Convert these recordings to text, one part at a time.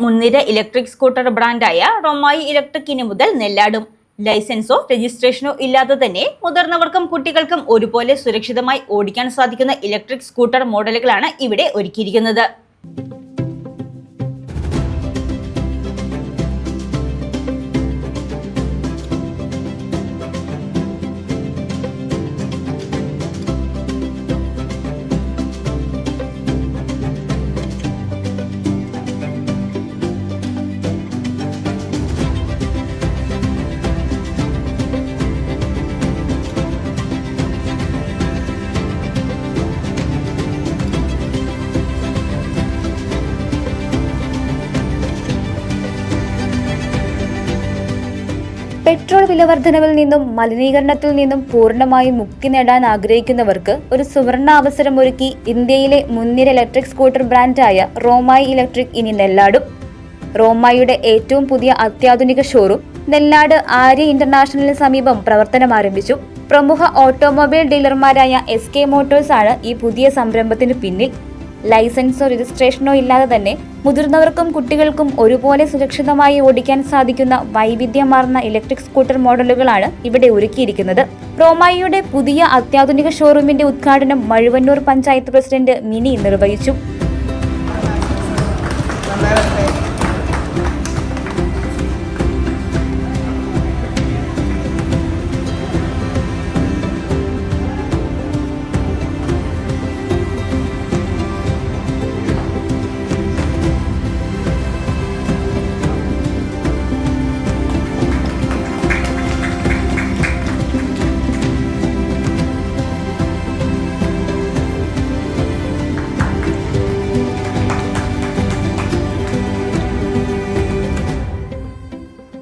മുൻനിര electric scooter ബ്രാൻഡായ റൊമായി electric ഇനി മുതൽ നെല്ലാടും. ലൈസൻസോ രജിസ്ട്രേഷനോ ഇല്ലാതെ തന്നെ മുതിർന്നവർക്കും കുട്ടികൾക്കും ഒരുപോലെ സുരക്ഷിതമായി ഓടിക്കാൻ സാധിക്കുന്ന ഇലക്ട്രിക് സ്കൂട്ടർ മോഡലുകളാണ് ഇവിടെ ഒരുക്കിയിരിക്കുന്നത്. പെട്രോൾ വിലവർദ്ധനവിൽ നിന്നും മലിനീകരണത്തിൽ നിന്നും പൂർണ്ണമായും മുക്തി നേടാൻ ആഗ്രഹിക്കുന്നവർക്ക് ഒരു സുവർണ അവസരമൊരുക്കി ഇന്ത്യയിലെ മുൻനിര ഇലക്ട്രിക് സ്കൂട്ടർ ബ്രാൻഡായ റോമായി ഇലക്ട്രിക് ഇനി നെല്ലാടും. റോമായിയുടെ ഏറ്റവും പുതിയ അത്യാധുനിക ഷോറൂം നെല്ലാട് ആര്യ ഇന്റർനാഷണലിന് സമീപം പ്രവർത്തനം ആരംഭിച്ചു. പ്രമുഖ ഓട്ടോമൊബൈൽ ഡീലർമാരായ SK മോട്ടോഴ്സ് ആണ് ഈ പുതിയ സംരംഭത്തിന് പിന്നിൽ. ലൈസൻസോ രജിസ്ട്രേഷനോ ഇല്ലാതെ തന്നെ മുതിർന്നവർക്കും കുട്ടികൾക്കും ഒരുപോലെ സുരക്ഷിതമായി ഓടിക്കാൻ സാധിക്കുന്ന വൈവിധ്യമാർന്ന ഇലക്ട്രിക് സ്കൂട്ടർ മോഡലുകളാണ് ഇവിടെ ഒരുക്കിയിരിക്കുന്നത്. റോമായിയുടെ പുതിയ അത്യാധുനിക ഷോറൂമിന്റെ ഉദ്ഘാടനം മഴുവന്നൂർ പഞ്ചായത്ത് പ്രസിഡന്റ് മിനി നിർവഹിച്ചു.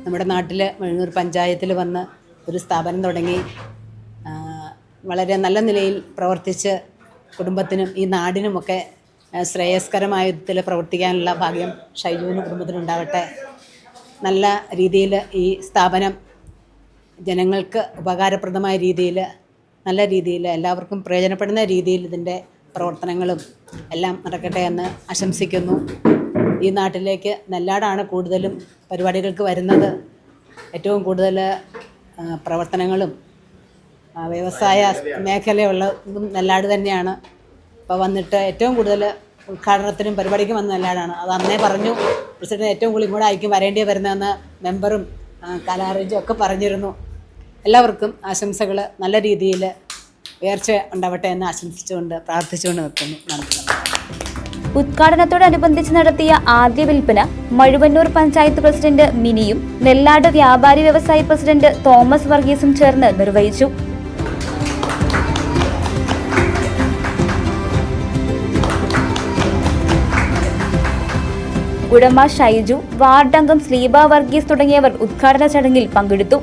നമ്മുടെ നാട്ടിൽ മഴുവന്നൂർ പഞ്ചായത്തിൽ വന്ന് ഒരു സ്ഥാപനം തുടങ്ങി വളരെ നല്ല നിലയിൽ പ്രവർത്തിച്ച് കുടുംബത്തിനും ഈ നാടിനുമൊക്കെ ശ്രേയസ്കരമായ വിധത്തിൽ പ്രവർത്തിക്കാനുള്ള ഭാഗ്യം ഷൈജുവിനും കുടുംബത്തിനുണ്ടാവട്ടെ. നല്ല രീതിയിൽ ഈ സ്ഥാപനം ജനങ്ങൾക്ക് ഉപകാരപ്രദമായ രീതിയിൽ നല്ല രീതിയിൽ എല്ലാവർക്കും പ്രയോജനപ്പെടുന്ന രീതിയിൽ ഇതിൻ്റെ പ്രവർത്തനങ്ങളും എല്ലാം നടക്കട്ടെ എന്ന് ആശംസിക്കുന്നു. ഈ നാട്ടിലേക്ക് നെല്ലാടാണ് കൂടുതലും പരിപാടികൾക്ക് വരുന്നത്. ഏറ്റവും കൂടുതൽ പ്രവർത്തനങ്ങളും വ്യവസായ മേഖലയുള്ളതും നെല്ലാട് തന്നെയാണ്. ഇപ്പോൾ വന്നിട്ട് ഏറ്റവും കൂടുതൽ ഉദ്ഘാടനത്തിനും പരിപാടിക്കും വന്ന നെല്ലാടാണ്. അത് അന്നേ പറഞ്ഞു, പ്രസിഡന്റ് ഏറ്റവും കൂടുതൽ ഇങ്ങോട്ട് ആയിരിക്കും വരേണ്ടി വരുന്നതെന്ന് മെമ്പറും കലാറേജും ഒക്കെ പറഞ്ഞിരുന്നു. എല്ലാവർക്കും ആശംസകൾ, നല്ല രീതിയിൽ ഉയർച്ച ഉണ്ടാവട്ടെ എന്ന് ആശംസിച്ചുകൊണ്ട് പ്രാർത്ഥിച്ചുകൊണ്ട് നിർത്തുന്നു. നന്ദി. ഉദ്ഘാടനത്തോടനുബന്ധിച്ച് നടത്തിയ ആദ്യ വിൽപ്പന മഴുവന്നൂർ പഞ്ചായത്ത് പ്രസിഡന്റ് മിനിയും നെല്ലാട് വ്യാപാരി വ്യവസായി പ്രസിഡന്റ് തോമസ് വർഗീസും ചേർന്ന് നിർവഹിച്ചു. ഉടമ ഷൈജു, വാർഡംഗം സ്ലീബ വർഗീസ് തുടങ്ങിയവർ ഉദ്ഘാടന ചടങ്ങിൽ പങ്കെടുത്തു.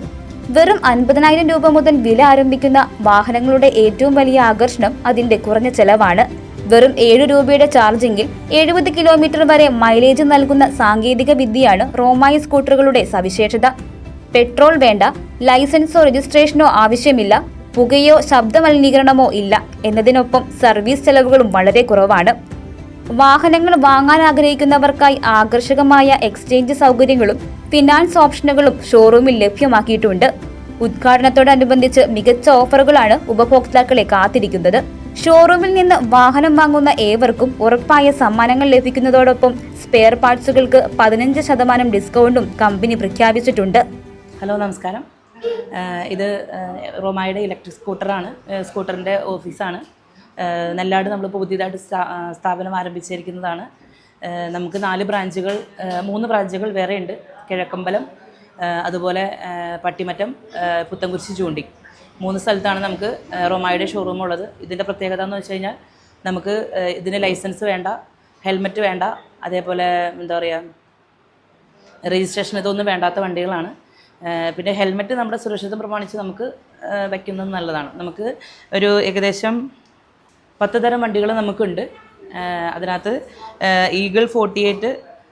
വെറും 50,000 രൂപ മുതൽ വില ആരംഭിക്കുന്ന വാഹനങ്ങളുടെ ഏറ്റവും വലിയ ആകർഷണം അതിന്റെ കുറഞ്ഞ ചെലവാണ്. വെറും 7 രൂപയുടെ ചാർജിംഗിൽ 70 കിലോമീറ്റർ വരെ മൈലേജ് നൽകുന്ന സാങ്കേതിക വിദ്യയാണ് റോമായി സ്കൂട്ടറുകളുടെ സവിശേഷത. പെട്രോൾ വേണ്ട, ലൈസൻസോ രജിസ്ട്രേഷനോ ആവശ്യമില്ല, പുകയോ ശബ്ദ മലിനീകരണമോ ഇല്ല എന്നതിനൊപ്പം സർവീസ് ചെലവുകളും വളരെ കുറവാണ്. വാഹനങ്ങൾ വാങ്ങാൻ ആഗ്രഹിക്കുന്നവർക്കായി ആകർഷകമായ എക്സ്ചേഞ്ച് സൗകര്യങ്ങളും ഫിനാൻസ് ഓപ്ഷനുകളും ഷോറൂമിൽ ലഭ്യമാക്കിയിട്ടുണ്ട്. ഉദ്ഘാടനത്തോടനുബന്ധിച്ച് മികച്ച ഓഫറുകളാണ് ഉപഭോക്താക്കളെ കാത്തിരിക്കുന്നത്. ഷോറൂമിൽ നിന്ന് വാഹനം വാങ്ങുന്ന ഏവർക്കും ഉറപ്പായ സമ്മാനങ്ങൾ ലഭിക്കുന്നതോടൊപ്പം സ്പെയർ പാർട്സുകൾക്ക് 15% ഡിസ്കൗണ്ടും കമ്പനി പ്രഖ്യാപിച്ചിട്ടുണ്ട്. ഹലോ, നമസ്കാരം. ഇത് റോമായുടെ ഇലക്ട്രിക് സ്കൂട്ടറാണ്. സ്കൂട്ടറിൻ്റെ ഓഫീസാണ്. നെല്ലാട് നമ്മളിപ്പോൾ പുതിയതായിട്ട് സ്ഥാപനം ആരംഭിച്ചിരിക്കുന്നതാണ്. നമുക്ക് 3 ബ്രാഞ്ചുകൾ വേറെ ഉണ്ട്. കിഴക്കമ്പലം, അതുപോലെ പട്ടിമറ്റം, പുത്തൻകുരിശ്, ചൂണ്ടി 3 സ്ഥലത്താണ് നമുക്ക് റോമായുടെ ഷോറൂം ഉള്ളത്. ഇതിൻ്റെ പ്രത്യേകത എന്ന് വെച്ച് കഴിഞ്ഞാൽ നമുക്ക് ഇതിന് ലൈസൻസ് വേണ്ട, ഹെൽമെറ്റ് വേണ്ട, അതേപോലെ എന്താ പറയുക, രജിസ്ട്രേഷൻ ഇതൊന്നും വേണ്ടാത്ത വണ്ടികളാണ്. പിന്നെ ഹെൽമെറ്റ് നമ്മുടെ സുരക്ഷിതം പ്രമാണിച്ച് നമുക്ക് വയ്ക്കുന്നത് നല്ലതാണ്. നമുക്ക് ഒരു ഏകദേശം 10 തരം വണ്ടികൾ നമുക്കുണ്ട്. അതിനകത്ത് ഈഗിൾ 48,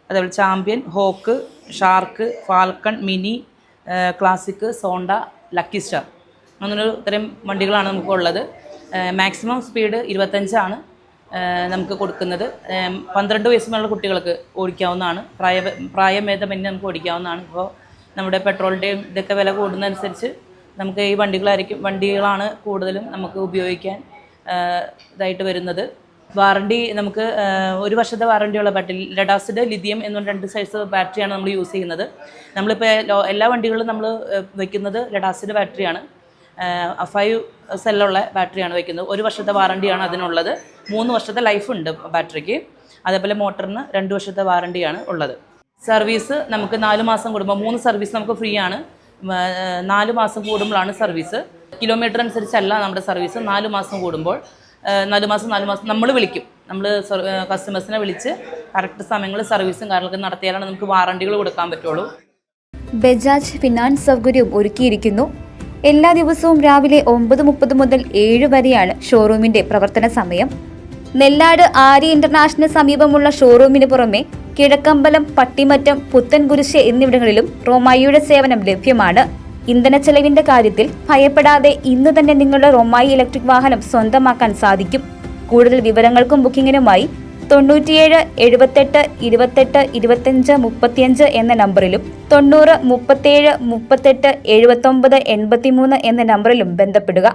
അതേപോലെ Champion, Hawk, Shark, Falcon, Mini, Classic, Zonda, Lucky Star അങ്ങനൊരു തരം വണ്ടികളാണ് നമുക്കുള്ളത്. മാക്സിമം സ്പീഡ് 25 ആണ്. നമുക്ക് കൊടുക്കുന്നത്. 12 വയസ്സുമുള്ള കുട്ടികൾക്ക് ഓടിക്കാവുന്നതാണ്. പ്രായഭേദമന്യേ നമുക്ക് ഓടിക്കാവുന്നതാണ്. ഇപ്പോൾ നമ്മുടെ പെട്രോളിൻ്റെയും ഇതൊക്കെ വില കൂടുന്നതനുസരിച്ച് നമുക്ക് ഈ വണ്ടികളാണ് കൂടുതലും നമുക്ക് ഉപയോഗിക്കാൻ ഇതായിട്ട് വരുന്നത്. വാറണ്ടി നമുക്ക് 1 വർഷത്തെ വാറണ്ടിയുള്ള ബാറ്ററി, ലെഡാസിഡ്, ലിഥിയം എന്ന 2 സൈസ് ബാറ്ററിയാണ് നമ്മൾ യൂസ് ചെയ്യുന്നത്. നമ്മളിപ്പോൾ എല്ലാ വണ്ടികളിലും നമ്മൾ വയ്ക്കുന്നത് ലെഡാസിഡ് ബാറ്ററിയാണ്. 5 സെല്ലുള്ള ബാറ്ററിയാണ് വയ്ക്കുന്നത്. 1 വർഷത്തെ വാറണ്ടിയാണ് അതിനുള്ളത്. 3 വർഷത്തെ ലൈഫ് ഉണ്ട് ബാറ്ററിക്ക്. അതേപോലെ മോട്ടറിന് 2 വർഷത്തെ വാറണ്ടിയാണ് ഉള്ളത്. സർവീസ് നമുക്ക് 4 മാസം കൂടുമ്പോൾ 3 സർവീസ് നമുക്ക് ഫ്രീ ആണ്. 4 മാസം കൂടുമ്പോഴാണ് സർവീസ്. കിലോമീറ്റർ അനുസരിച്ചല്ല നമ്മുടെ സർവീസ്. 4 മാസം കൂടുമ്പോൾ 4 മാസം നമ്മൾ വിളിക്കും. നമ്മൾ കസ്റ്റമേഴ്സിനെ വിളിച്ച് കറക്റ്റ് സമയങ്ങളിൽ സർവീസും കാര്യങ്ങളൊക്കെ നടത്തിയാലാണ് നമുക്ക് വാറണ്ടികൾ കൊടുക്കാൻ പറ്റുള്ളൂ. ബജാജ് ഫിനാൻസ് സൗകര്യവും ഒരുക്കിയിരിക്കുന്നു. എല്ലാ ദിവസവും രാവിലെ 9:30 മുതൽ 7 വരെയാണ് ഷോറൂമിന്റെ പ്രവർത്തന സമയം. നെല്ലാട് ആര്യ ഇന്റർനാഷണൽ സമീപമുള്ള ഷോറൂമിന് പുറമെ കിഴക്കമ്പലം, പട്ടിമറ്റം, പുത്തൻകുരിശ് എന്നിവിടങ്ങളിലും റോമായിയുടെ സേവനം ലഭ്യമാണ്. ഇന്ധനച്ചെലവിന്റെ കാര്യത്തിൽ ഭയപ്പെടാതെ ഇന്ന് തന്നെ നിങ്ങളുടെ റോമായി ഇലക്ട്രിക് വാഹനം സ്വന്തമാക്കാൻ സാധിക്കും. കൂടുതൽ വിവരങ്ങൾക്കും ബുക്കിംഗിനുമായി 97 78 28 25 35 എന്ന നമ്പറിലും 90 37 38 79 83 എന്ന നമ്പറിലും ബന്ധപ്പെടുക.